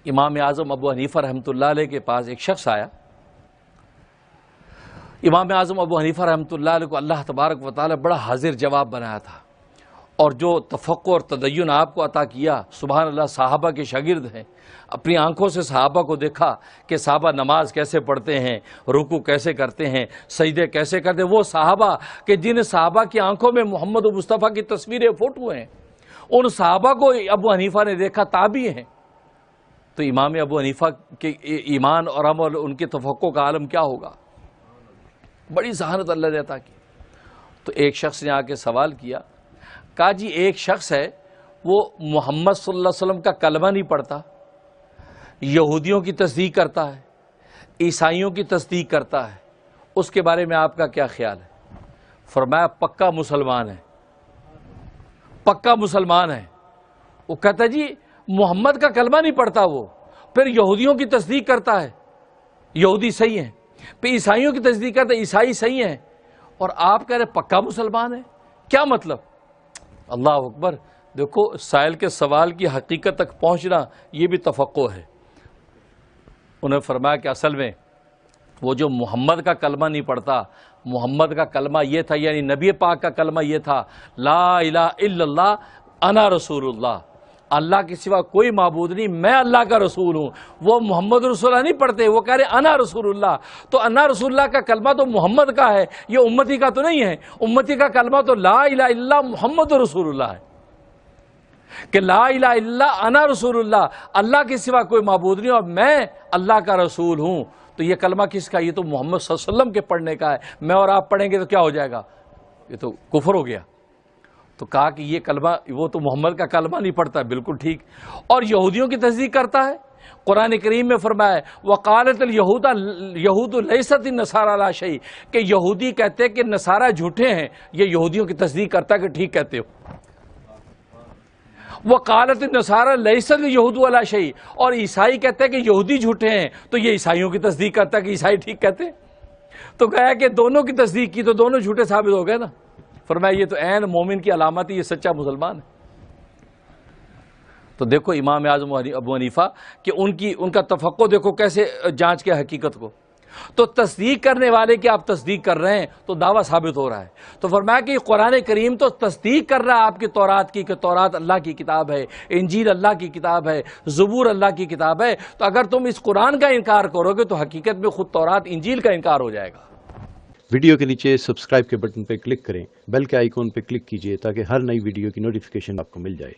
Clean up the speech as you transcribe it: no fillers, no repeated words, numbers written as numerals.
امام اعظم ابو حنیفہ رحمۃ اللہ علیہ کے پاس ایک شخص آیا. امام اعظم ابو حنیفہ رحمۃ اللہ علیہ کو اللہ تبارک و تعالی بڑا حاضر جواب بنایا تھا، اور جو تفقہ اور تدین آپ کو عطا کیا، سبحان اللہ، صحابہ کے شاگرد ہیں، اپنی آنکھوں سے صحابہ کو دیکھا کہ صحابہ نماز کیسے پڑھتے ہیں، رکوع کیسے کرتے ہیں، سجدے کیسے کرتے ہیں. وہ صحابہ کہ جن صحابہ کی آنکھوں میں محمد و مصطفیٰ کی تصویریں فوٹو ہیں، ان صحابہ کو ابو حنیفہ نے دیکھا، تابعی ہیں. تو امام ابو حنیفہ کے ایمان اور عمل، ان کے تفقہ کا عالم کیا ہوگا. بڑی ذہانت اللہ نے عطا کی. تو ایک شخص نے آ کے سوال کیا، کہا جی ایک شخص ہے وہ محمد صلی اللہ علیہ وسلم کا کلمہ نہیں پڑھتا، یہودیوں کی تصدیق کرتا ہے، عیسائیوں کی تصدیق کرتا ہے، اس کے بارے میں آپ کا کیا خیال ہے؟ فرمایا پکا مسلمان ہے، پکا مسلمان ہے. وہ کہتا ہے جی محمد کا کلمہ نہیں پڑھتا، وہ پھر یہودیوں کی تصدیق کرتا ہے، یہودی صحیح ہیں، پھر عیسائیوں کی تصدیق کرتا ہے، عیسائی صحیح ہیں، اور آپ کہہ رہے پکا مسلمان ہے. کیا مطلب؟ اللہ اکبر. دیکھو سائل کے سوال کی حقیقت تک پہنچنا یہ بھی تفقہ ہے. انہیں فرمایا کہ اصل میں وہ جو محمد کا کلمہ نہیں پڑھتا، محمد کا کلمہ یہ تھا، یعنی نبی پاک کا کلمہ یہ تھا، لا الہ الا اللہ انا رسول اللہ، اللہ کے سوا کوئی معبود نہیں، میں اللہ کا رسول ہوں. وہ محمد رسول اللہ نہیں پڑھتے، وہ کہہ رہے انا رسول اللہ. تو انا رسول اللہ کا کلمہ تو محمد کا ہے، یہ امتی کا تو نہیں ہے. امتی کا کلمہ تو لا الہ الا اللہ محمد رسول اللہ ہے، کہ لا الہ الا اللہ انا رسول اللہ، اللہ کے سوا کوئی معبود نہیں اور میں اللہ کا رسول ہوں. تو یہ کلمہ کس کا؟ یہ تو محمد صلی اللہ علیہ وسلم کے پڑھنے کا ہے. میں اور آپ پڑھیں گے تو کیا ہو جائے گا؟ یہ تو کفر ہو گیا. تو کہا کہ یہ کلمہ، وہ تو محمد کا کلمہ نہیں پڑھتا. بالکل ٹھیک. اور یہودیوں کی تصدیق کرتا ہے. قرآن کریم میں فرمایا وقالت اليہود لیست النصارى علی شیء، کہ یہودی کہتے کہ نصارہ جھوٹے ہیں. یہ یہودیوں کی تصدیق کرتا ہے کہ ٹھیک کہتے ہو. وقالت النصارى لیست اليہود علی شیء، اور عیسائی کہتے ہیں کہ یہودی جھوٹے ہیں، تو یہ عیسائیوں کی تصدیق کرتا ہے کہ عیسائی ٹھیک کہتے ہیں. تو گیا کہ دونوں کی تصدیق کی تو دونوں جھوٹے ثابت ہو گئے نا. فرمایا یہ تو عین مومن کی علامت ہے، یہ سچا مسلمان ہے. تو دیکھو امام اعظم ابو حنیفہ کہ ان کا تفقہ دیکھو کیسے جانچ کے حقیقت کو. تو تصدیق کرنے والے کی آپ تصدیق کر رہے ہیں تو دعویٰ ثابت ہو رہا ہے. تو فرمایا کہ قرآن کریم تو تصدیق کر رہا ہے آپ کی تورات کی، کہ تورات اللہ کی کتاب ہے، انجیل اللہ کی کتاب ہے، زبور اللہ کی کتاب ہے. تو اگر تم اس قرآن کا انکار کرو گے تو حقیقت میں خود تورات انجیل کا انکار ہو جائے گا. ویڈیو کے نیچے سبسکرائب کے بٹن پہ کلک کریں، بیل کے آئیکن پہ کلک کیجئے تاکہ ہر نئی ویڈیو کی نوٹیفیکیشن آپ کو مل جائے.